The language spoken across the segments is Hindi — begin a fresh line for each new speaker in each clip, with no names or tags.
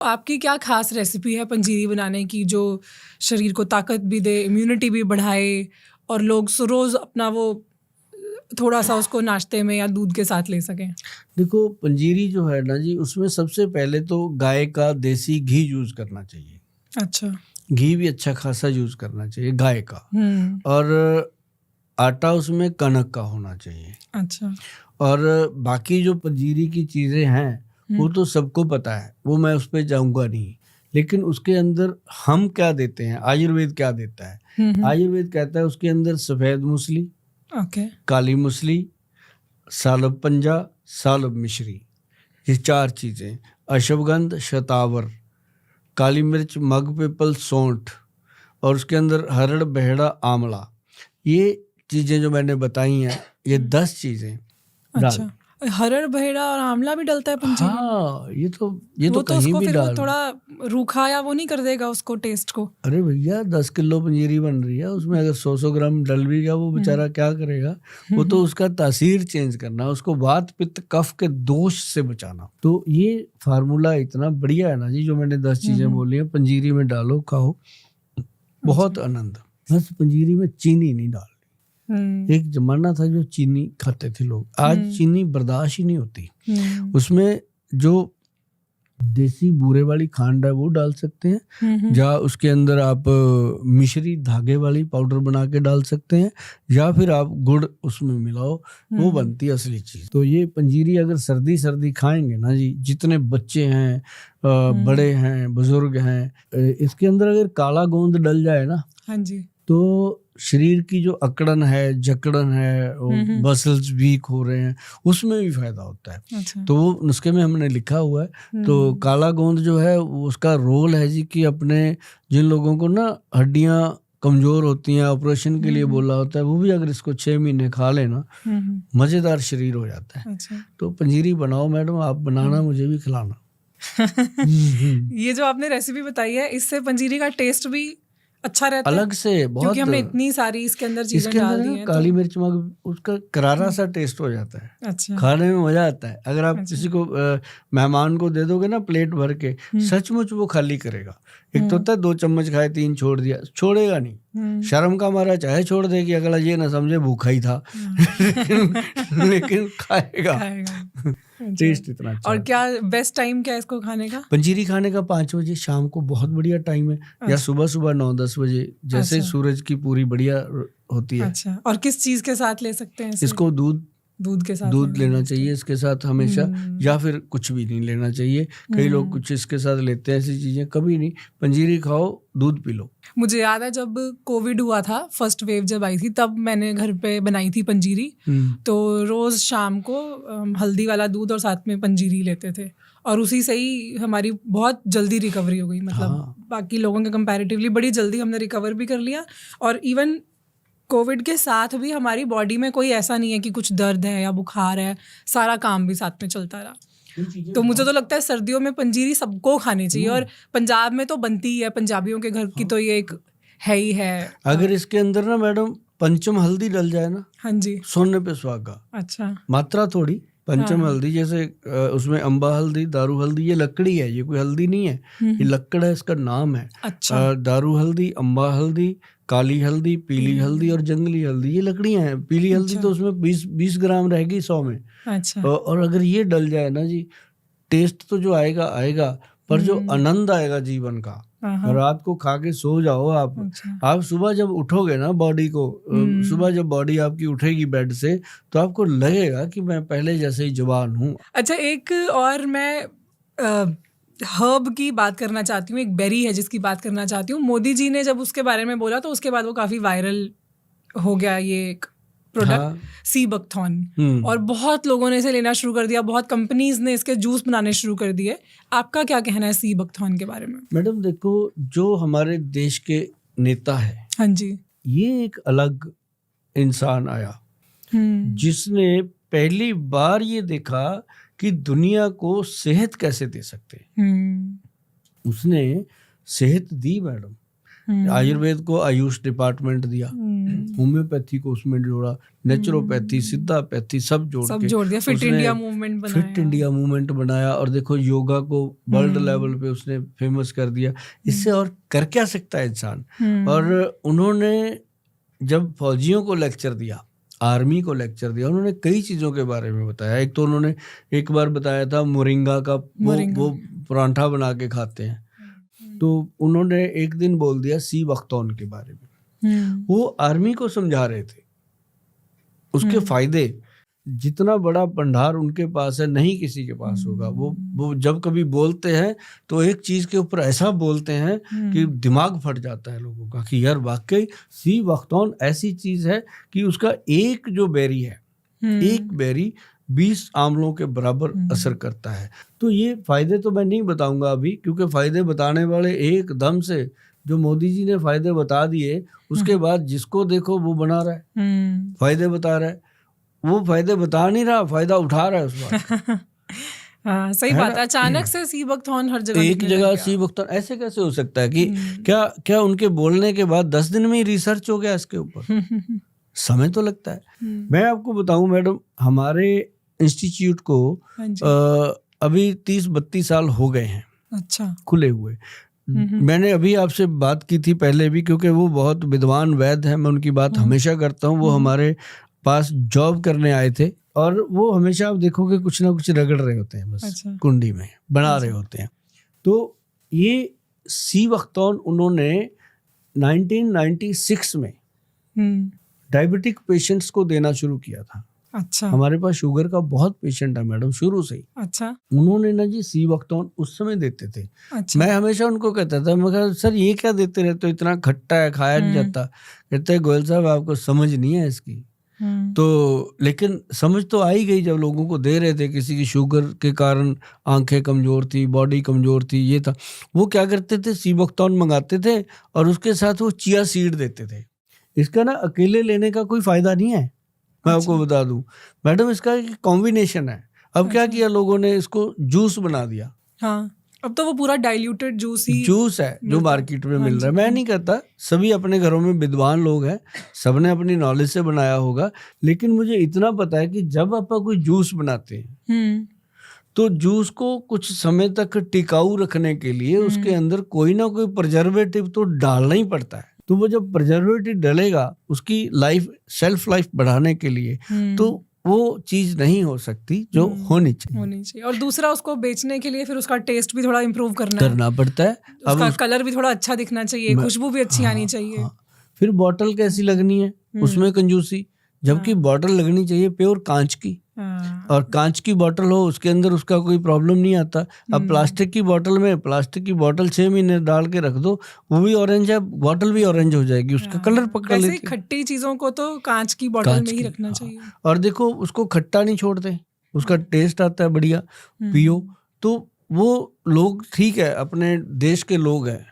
आपकी क्या खास रेसिपी है पंजीरी बनाने की जो शरीर को ताकत भी दे, इम्यूनिटी भी बढ़ाए और लोग रोज अपना वो थोड़ा सा उसको नाश्ते में या दूध के साथ ले सकें?
देखो, पंजीरी जो है ना जी, उसमें सबसे पहले तो गाय का देसी घी यूज करना चाहिए।
अच्छा।
घी भी अच्छा खासा यूज करना चाहिए गाय का।
हम्म।
और आटा उसमें कनक का होना चाहिए।
अच्छा।
और बाकी जो पंजीरी की चीजें हैं वो तो सबको पता है, वो मैं उस पर जाऊंगा नहीं। लेकिन उसके अंदर हम क्या देते हैं, आयुर्वेद क्या देता है। आयुर्वेद कहता है उसके अंदर सफेद मूसली,
ओके।
काली मूसली, सालब पंजा, सालब मिश्री, ये 4 चीजें, अश्वगंध, शतावर, काली मिर्च, मग पीपल, सौंठ, और उसके अंदर हरड़, बहेड़ा, आंवला, ये चीजें जो मैंने बताई हैं, ये 10 चीजें डाल।
अच्छा, हरड़ बहेड़ा और आंवला भी डलता है पंजीरी में?
हाँ, ये तो
वो तो
कहीं
उसको
भी
फिर वो
डाल।
थोड़ा रूखा या वो नहीं कर देगा उसको टेस्ट को?
अरे भैया, 10 किलो पंजीरी बन रही है, उसमें अगर 100 ग्राम डल भी गया, वो बेचारा क्या करेगा। वो तो उसका तासीर चेंज करना, उसको वात पित्त कफ के दोष से बचाना। तो ये फार्मूला इतना बढ़िया है ना जी, जो मैंने 10 चीजें बोली हैं, पंजीरी में डालो, खाओ, बहुत आनंद। बस पंजीरी में चीनी नहीं डालनी। एक जमाना था जो चीनी खाते थे लोग, आज चीनी बर्दाश्त ही नहीं होती। उसमें जो देसी बूरे वाली खांड है वो डाल सकते हैं, या उसके अंदर आप मिश्री धागे वाली पाउडर बना के डाल सकते हैं, या फिर आप गुड़ उसमें मिलाओ, वो बनती है असली चीज। तो ये पंजीरी अगर सर्दी सर्दी खाएंगे ना जी, जितने बच्चे हैं, बड़े हैं, बुजुर्ग हैं, इसके अंदर अगर काला गोंद डल जाए ना, हाँ जी, तो शरीर की जो अकड़न है, जकड़न है, मसल्स वीक हो रहे हैं, उसमें भी फायदा होता है। अच्छा। तो वो नुस्खे में हमने लिखा हुआ है। तो काला गोंद जो है उसका रोल है जी कि अपने जिन लोगों को ना हड्डियां कमजोर होती हैं, ऑपरेशन के लिए बोला होता है, वो भी अगर इसको 6 महीने खा लेना, मजेदार शरीर हो जाता है। अच्छा। तो पंजीरी बनाओ मैडम, आप बनाना, मुझे भी खिलाना।
ये जो आपने रेसिपी बताई है, इससे पंजीरी का टेस्ट भी अच्छा रहता
अलग से बहुत,
क्योंकि हमने इतनी सारी इसके अंदर चीजें डाल दी हैं।
काली मिर्च मग, उसका करारा सा टेस्ट हो जाता है। अच्छा। खाने में मजा आता है। अगर आप किसी को मेहमान को दे दोगे ना प्लेट भर के, सचमुच वो खाली करेगा। एक तो होता है 2 चम्मच खाए, 3 छोड़ दिया, छोड़ेगा नहीं, शर्म का मारा चाहे छोड़ दे कि अगला ये ना समझे भूखा ही था। लेकिन खाएगा। टेस्ट इतना अच्छा।
और क्या बेस्ट टाइम क्या है इसको खाने का?
पंजीरी खाने का 5 बजे शाम को बहुत बढ़िया टाइम है। अच्छा। या सुबह सुबह 9-10 बजे, जैसे अच्छा। सूरज की पूरी बढ़िया होती है। अच्छा।
और किस चीज के साथ ले सकते हैं
इसको? दूध
के साथ
लेना चाहिए इसके साथ हमेशा, या फिर कुछ भी नहीं लेना चाहिए। कई लोग कुछ इसके साथ लेते हैं, ऐसी चीजें कभी नहीं। पंजीरी खाओ, दूध पी लो।
मुझे याद है जब कोविड हुआ था, फर्स्ट वेव जब आई थी, तब मैंने घर पे बनाई थी पंजीरी। तो रोज शाम को हल्दी वाला दूध और साथ में पंजीरी लेते थे, और उसी से ही हमारी बहुत जल्दी रिकवरी हो गई। मतलब हाँ। बाकी लोगों के कंपैरेटिवली बड़ी जल्दी हमने रिकवर भी कर लिया। और इवन कोविड के साथ भी हमारी बॉडी में कोई ऐसा नहीं है कि कुछ दर्द है या बुखार है, सारा काम भी साथ में चलता रहा। तो मुझे तो लगता है सर्दियों में पंजीरी सबको खानी चाहिए, और पंजाब में तो बनती ही है, पंजाबियों के घर की तो ये एक है ही है।
अगर इसके अंदर ना मैडम पंचम हल्दी डल जाए ना,
हाँ जी,
सोने पे सुहागा। अच्छा। मात्रा थोड़ी पंचम हल्दी, जैसे उसमें अम्बा हल्दी, दारू हल्दी, ये लकड़ी है, ये कोई हल्दी नहीं है, ये लक्कड़ है, इसका नाम है। अच्छा। दारू हल्दी, अम्बा हल्दी, काली हल्दी, पीली हल्दी और जंगली हल्दी, ये लकड़ियां हैं। पीली हल्दी तो उसमें 20 ग्राम रहेगी 100 में। अच्छा। और अगर ये डल जाए ना जी, टेस्ट तो जो आएगा, पर जो आनंद आएगा जीवन का, और रात को खा के सो जाओ आप। अच्छा। आप सुबह जब उठोगे ना, बॉडी को सुबह जब बॉडी आपकी उठेगी बेड से, तो आपको लगेगा कि मैं पहले जैसे ही जवान हूँ।
अच्छा, एक और मैं हर्ब की बात करना चाहती हूँ, एक बेरी है जिसकी बात करना चाहती हूँ। मोदी जी ने जब उसके बारे में बोला तो उसके बाद वो काफी वायरल हो गया ये एक प्रोडक्ट। हाँ। सी बकथॉर्न, और बहुत लोगों ने इसे लेना शुरू कर दिया, बहुत कंपनीज ने इसके जूस बनाने शुरू कर दिए। आपका क्या कहना है सी बकथॉर्न के बारे में?
मैडम देखो, जो हमारे देश के नेता है,
हाँ जी,
ये एक अलग इंसान आया जिसने पहली बार ये देखा कि दुनिया को सेहत कैसे दे सकते हैं। उसने सेहत दी मैडम। आयुर्वेद को आयुष डिपार्टमेंट दिया, होम्योपैथी को उसमें जोड़ा, नेचुरोपैथी, सिद्धापैथी सब जोड़
दिया, फिट इंडिया मूवमेंट बनाया। और देखो योगा को वर्ल्ड लेवल पे उसने फेमस कर दिया। इससे और कर क्या सकता है इंसान। और उन्होंने जब फौजियों को लेक्चर दिया, आर्मी को लेक्चर दिया, उन्होंने कई चीज़ों के बारे में बताया। एक तो उन्होंने एक बार बताया था मोरिंगा का वो परांठा बना के खाते हैं। तो उन्होंने एक दिन बोल दिया सी वक्तौन के बारे में। वो आर्मी को समझा रहे थे उसके फायदे। जितना बड़ा भंडार उनके पास है नहीं किसी के पास होगा। वो जब कभी बोलते हैं तो एक चीज के ऊपर ऐसा बोलते हैं कि दिमाग फट जाता है लोगों का कि यार वाकई सी वक्तौन ऐसी चीज है कि उसका एक जो बेरी है, एक बेरी 20 आंवलों के बराबर असर करता है। तो ये फायदे तो मैं नहीं बताऊंगा अभी, क्योंकि फायदे बताने वाले एकदम से जो मोदी जी ने फायदे बता दिए, उसके बाद जिसको देखो वो बना रहा है, फायदे बता रहा है। वो फायदे बता नहीं रहा, फायदा उठा रहा है उस बात। हाँ, सही बात है। अचानक से सी वक्तौन हर जगह,
एक जगह सी वक्तौन ऐसे कैसे हो सकता है कि क्या उनके बोलने के बाद 10 दिन में ही रिसर्च हो गया इसके ऊपर? समय तो लगता है। मैं आपको बताऊं मैडम, हमारे इंस्टीट्यूट को अभी 30-32 साल हो गए हैं।
अच्छा,
खुले हुए। मैंने अभी आपसे बात की थी पहले भी, क्योंकि वो बहुत विद्वान वैद्य हैं, मैं उनकी बात हमेशा करता हूँ। वो हमारे पास जॉब करने आए थे और वो हमेशा आप देखोगे कुछ ना कुछ रगड़ रहे होते हैं, बस अच्छा। कुंडी में बना रहे होते हैं। तो ये सी वक्तौन उन्होंने 1996 में डायबिटिक पेशेंट्स को देना शुरू किया था।
अच्छा।
हमारे पास शुगर का बहुत पेशेंट है मैडम शुरू से ही।
अच्छा।
उन्होंने ना जी सी वक्तौन उस समय देते थे।
अच्छा।
मैं हमेशा उनको कहता था, मैं कहा सर ये क्या देते रहते हो, इतना खट्टा है, खाया नहीं जाता। कहते हैं गोयल साहब आपको समझ नहीं है इसकी। तो लेकिन समझ तो आ ही गई जब लोगों को दे रहे थे। किसी की शुगर के कारण आंखें कमजोर थी, बॉडी कमजोर थी, ये था। वो क्या करते थे, सी वक्तौन मंगाते थे और उसके साथ वो चिया सीड देते थे। इसका ना अकेले लेने का कोई फायदा नहीं है, मैं आपको बता दूं मैडम, इसका एक कॉम्बिनेशन है। अब क्या किया लोगों ने, इसको जूस बना दिया।
हाँ, अब तो वो पूरा डाइल्यूटेड जूस
है जो मार्केट में मिल रहा है। मैं नहीं कहता, सभी अपने घरों में विद्वान लोग हैं, सबने अपनी नॉलेज से बनाया होगा। लेकिन मुझे इतना पता है कि जब आप कोई जूस बनाते हैं तो जूस को कुछ समय तक टिकाऊ रखने के लिए उसके अंदर कोई ना कोई प्रिजर्वेटिव तो डालना ही पड़ता है। तो वो जब प्रिजर्वेटिव डलेगा उसकी सेल्फ लाइफ बढ़ाने के लिए, तो वो चीज नहीं हो सकती जो होनी चाहिए।
और दूसरा, उसको बेचने के लिए फिर उसका टेस्ट भी थोड़ा इम्प्रूव करना
पड़ता है।
उसका कलर भी थोड़ा अच्छा दिखना चाहिए, खुशबू भी अच्छी आनी चाहिए।
फिर बॉटल कैसी लगनी है, उसमें कंजूसी। जबकि बॉटल लगनी चाहिए प्योर कांच की, और कांच की बॉटल हो उसके अंदर उसका कोई प्रॉब्लम नहीं आता। अब प्लास्टिक की बॉटल में, प्लास्टिक की बॉटल 6 महीने डाल के रख दो, वो भी ऑरेंज है, बॉटल भी ऑरेंज हो जाएगी, उसका कलर पकड़ लेती है।
खट्टी चीजों को तो कांच की बॉटल में ही रखना चाहिए।
और देखो उसको खट्टा नहीं छोड़ते, उसका टेस्ट आता है बढ़िया, पियो। तो वो लोग ठीक है, अपने देश के लोग हैं।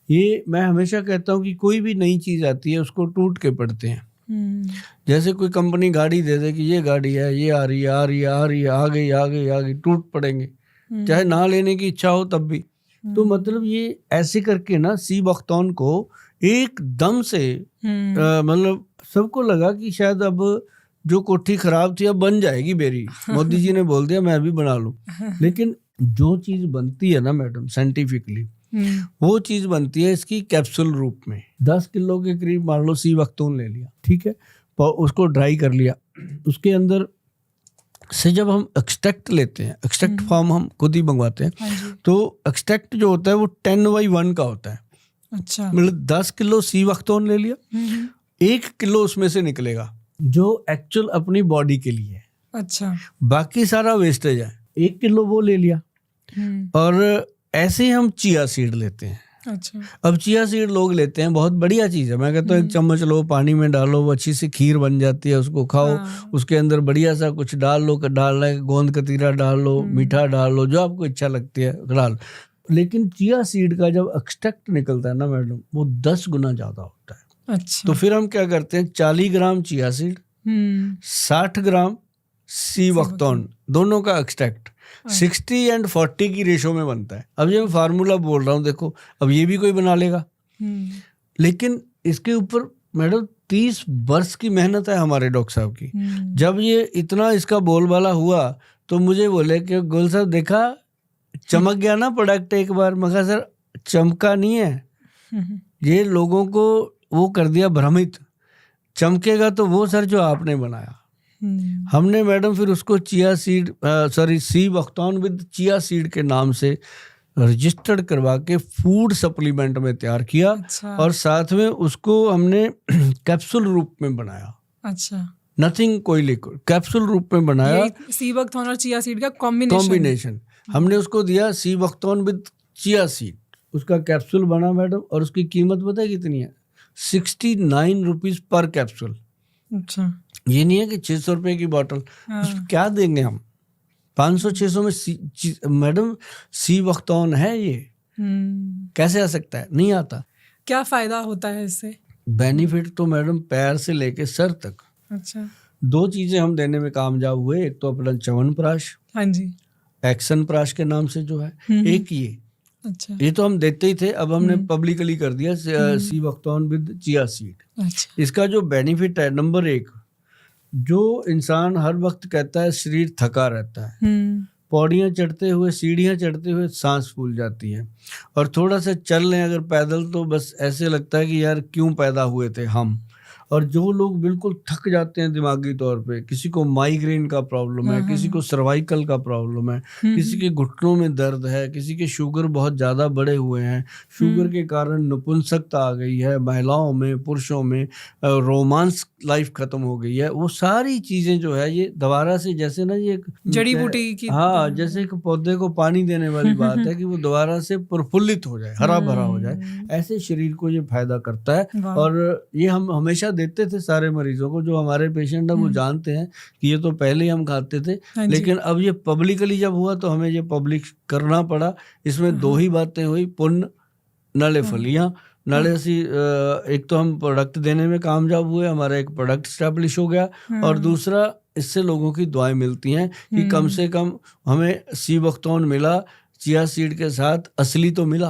ये मैं हमेशा कहता हूँ कि कोई भी नई चीज आती है उसको टूट के पड़ते हैं। जैसे कोई कंपनी गाड़ी दे दे कि ये गाड़ी है, ये आ रही है, आ गई, टूट पड़ेंगे, चाहे ना लेने की इच्छा हो तब भी। तो मतलब ये ऐसे करके ना सी वक्तौन को एकदम से मतलब सबको लगा कि शायद अब जो कोठी खराब थी अब बन जाएगी मेरी। मोदी जी ने बोल दिया मैं अभी बना लूं। लेकिन जो चीज बनती है ना मैडम साइंटिफिकली, वो चीज बनती है इसकी कैप्सूल रूप में। 10 किलो के करीब मान लो सी वक्तौन ले लिया, ठीक है, उसको ड्राई कर लिया। उसके अंदर से जब हम एक्सट्रैक्ट लेते हैं, एक्सट्रैक्ट फॉर्म हम खुद ही मंगवाते हैं, तो एक्सट्रैक्ट जो होता है वो 10/1 का होता है।
अच्छा।
मतलब 10 किलो सी वक्तौन ले लिया, 1 किलो उसमें से निकलेगा जो एक्चुअल अपनी बॉडी के लिए है।
अच्छा।
बाकी सारा वेस्टेज है। 1 किलो वो ले लिया। और ऐसे ही हम चिया सीड लेते हैं।
अच्छा।
अब चिया सीड लोग लेते हैं, बहुत बढ़िया चीज है। मैं कहता हूँ 1 चम्मच लो, पानी में डालो, वो अच्छी सी खीर बन जाती है, उसको खाओ। उसके अंदर बढ़िया सा कुछ डाल लो, डालना है गोंद कतीरा डाल लो, मीठा डाल लो, जो आपको इच्छा लगती है डाल। लेकिन चिया सीड का जब एक्सट्रैक्ट निकलता है ना मैडम, वो 10 गुना ज्यादा होता है।
अच्छा।
तो फिर हम क्या करते हैं, 40 ग्राम चिया सीड, 60 ग्राम सी वक्तौन, दोनों का एक्सट्रैक्ट 60 और 40 की रेशो में बनता है। अब ये मैं फार्मूला बोल रहा हूँ, देखो अब ये भी कोई बना लेगा। लेकिन इसके ऊपर मैडम 30 वर्ष की मेहनत है हमारे डॉक्टर साहब की। जब ये इतना इसका बोलबाला हुआ तो मुझे बोले कि गोल साहब देखा चमक गया ना प्रोडक्ट एक बार। मैं कहा सर चमका नहीं है, ये लोगों को वो कर दिया भ्रमित। चमकेगा तो वो सर जो आपने बनाया। हमने मैडम फिर उसको सी बख्तौन विद चिया सीड के नाम से रजिस्टर्ड करवा के फूड सप्लीमेंट में तैयार किया।
अच्छा।
और साथ में उसको हमने कैप्सूल रूप में बनाया।
अच्छा।
नथिंग कोई लिक्विड, कैप्सूल रूप में बनाया।
सी बख्तौन और चिया सीड का कॉम्बिनेशन
हमने उसको दिया सी बख्तौन विद चिया सीड। उसका कैप्सूल बना मैडम, और उसकी कीमत पता है कितनी है? 69 रुपीज पर कैप्सूल।
अच्छा।
ये नहीं है कि 600 रुपए की बोतल। उसको क्या देंगे हम? 500-600 में मैडम सी बख्तौन है ये। कैसे आ सकता है? नहीं आता।
क्या फायदा होता है इससे?
बेनिफिट तो मैडम पैर से लेके सर तक।
अच्छा।
2 चीजें हम देने में कामयाब हुए। एक तो अपना च्यवनप्राश,
हाँ जी,
एक्शन प्राश के नाम से जो है, एक ये।
अच्छा।
ये तो हम देते ही थे, अब हमने पब्लिकली कर दिया सी बख्तौन विद चिया सीड।
अच्छा।
इसका जो बेनिफिट है, नंबर 1, जो इंसान हर वक्त कहता है शरीर थका रहता है, पौड़ियाँ चढ़ते हुए, सीढ़ियाँ चढ़ते हुए सांस फूल जाती है, और थोड़ा सा चल लें अगर पैदल तो बस ऐसे लगता है कि यार क्यों पैदा हुए थे हम। और जो लोग बिल्कुल थक जाते हैं दिमागी तौर पे, किसी को माइग्रेन का प्रॉब्लम है, किसी को सर्वाइकल का प्रॉब्लम है, किसी के घुटनों में दर्द है, किसी के शुगर बहुत ज़्यादा बढ़े हुए हैं, शुगर के कारण नपुंसकता आ गई है महिलाओं में, पुरुषों में, रोमांस लाइफ खत्म हो गई है, वो सारी चीज़ें जो है ये दोबारा से, जैसे ना ये
जड़ी बूटी की,
हाँ, जैसे एक पौधे को पानी देने वाली बात है कि वो दोबारा से प्रफुल्लित हो जाए, हरा भरा हो जाए, ऐसे शरीर को ये फायदा करता है। और ये हम हमेशा देते थे सारे मरीजों को, जो हमारे पेशेंट है वो जानते हैं कि ये तो पहले ही हम खाते थे, लेकिन अब ये पब्लिकली जब हुआ तो हमें ये पब्लिक करना पड़ा। इसमें 2 ही बातें हुई, पुण्य नाले फलियां। नाले से एक तो हम प्रोडक्ट देने में कामयाब हुए, हमारा एक प्रोडक्ट स्टैब्लिश हो गया, और दूसरा इससे लोगों की दुआएं मिलती हैं कि कम से कम हमें सी बख्तौन मिला, चिया सीड के साथ असली तो मिला।